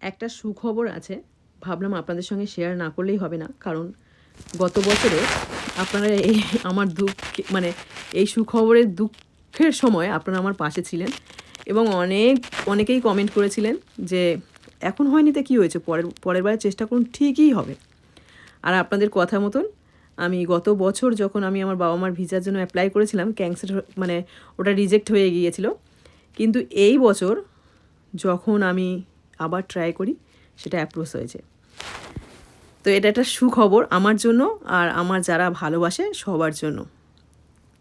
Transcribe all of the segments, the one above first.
একটা সুখবর আছে, ভাবলাম আপনাদের সঙ্গে শেয়ার না করলেই হবে না। কারণ গত বছরে আপনারা এই আমার মানে এই সুখবরের দুঃখের সময় আপনারা আমার পাশে ছিলেন এবং অনেকেই কমেন্ট করেছিলেন যে এখন হয়নি তো কী হয়েছে, পরের বারে চেষ্টা করুন, ঠিকই হবে। আর আপনাদের কথা মতন আমি গত বছর যখন আমি আমার বাবা মার ভিসার জন্য অ্যাপ্লাই করেছিলাম, ক্যান্সেল মানে ওটা রিজেক্ট হয়ে গিয়েছিল। কিন্তু এই বছর যখন আমি আবার ট্রাই করি, সেটা অ্যাপ্রুভ হয়েছে। তো এটা একটা সুখবর আমার জন্য আর আমার যারা ভালোবাসে সবার জন্য।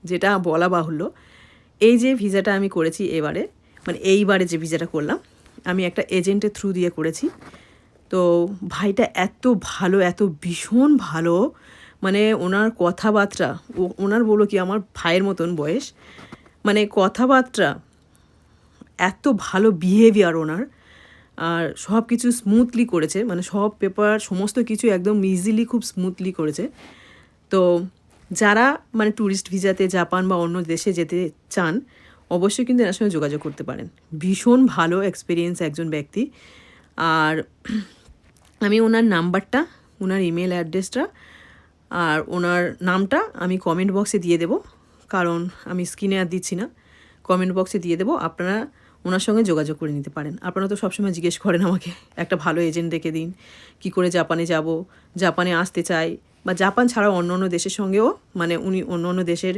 যেটা বলা বাহুল্য, এই যে ভিসাটা আমি করেছি এবারে, মানে এইবারে যে ভিসাটা করলাম, আমি একটা এজেন্টের থ্রু দিয়ে করেছি। তো ভাইটা এত ভালো, এত ভীষণ ভালো, মানে ওনার কথাবার্তা, ওনার বলো কি আমার ভাইয়ের মতন বয়স, মানে কথাবার্তা এত ভালো, বিহেভিয়ার ওনার, আর সব কিছু স্মুথলি করেছে, মানে সব পেপার সমস্ত কিছু একদম ইজিলি খুব স্মুথলি করেছে। তো যারা মানে ট্যুরিস্ট ভিসাতে জাপান বা অন্য দেশে যেতে চান, অবশ্যই কিন্তু এনার সঙ্গে যোগাযোগ করতে পারেন। ভীষণ ভালো এক্সপিরিয়েন্স একজন ব্যক্তি। আর আমি ওনার নাম্বারটা, ওনার ইমেল অ্যাড্রেসটা আর ওনার নামটা আমি কমেন্ট বক্সে দিয়ে দেবো, কারণ আমি স্ক্রিনে আর দিচ্ছি না, কমেন্ট বক্সে দিয়ে দেবো। আপনারা ওনার সঙ্গে যোগাযোগ করে নিতে পারেন। আপনারা তো সবসময় জিজ্ঞেস করেন আমাকে একটা ভালো এজেন্ট দেখে দিন, কি করে জাপানে যাব, জাপানে আসতে চাই, বা জাপান ছাড়াও অন্য অন্য দেশের সঙ্গেও, মানে উনি অন্য অন্য দেশের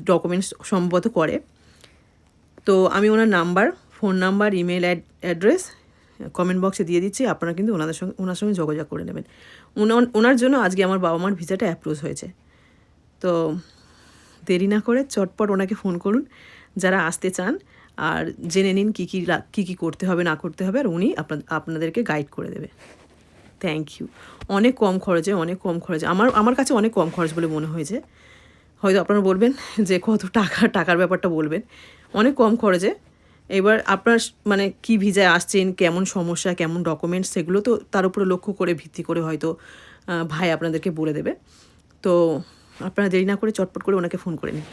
ডকুমেন্টস সম্ভবত করে। তো আমি ওনার number, phone number, email address comment বক্সে দিয়ে দিচ্ছি। আপনারা কিন্তু ওনার সঙ্গে যোগাযোগ করে নেবেন। ওনার জন্য আজকে আমার বাবা মার ভিসাটা অ্যাপ্রুভ হয়েছে। তো দেরি না করে চটপট ওনাকে ফোন করুন যারা আসতে চান, আর জেনে নিন কী কী করতে হবে না করতে হবে, আর উনি আপনাদেরকে গাইড করে দেবে। Thank you. অনেক কম খরচে, আমার কাছে অনেক কম খরচ বলে মনে হয়েছে। হয়তো আপনারা বলবেন যে কত টাকার ব্যাপারটা বলবেন, অনেক কম খরচে। এবার আপনার মানে কি ভিসায় আসছেন, কেমন সমস্যা, কেমন ডকুমেন্টস, সেগুলো তো তার উপরে লক্ষ্য করে ভিত্তি করে হয়তো ভাই আপনাদেরকে বলে দেবে। তো আপনারা দেরি না করে চটপট করে ওনাকে ফোন করে নিন।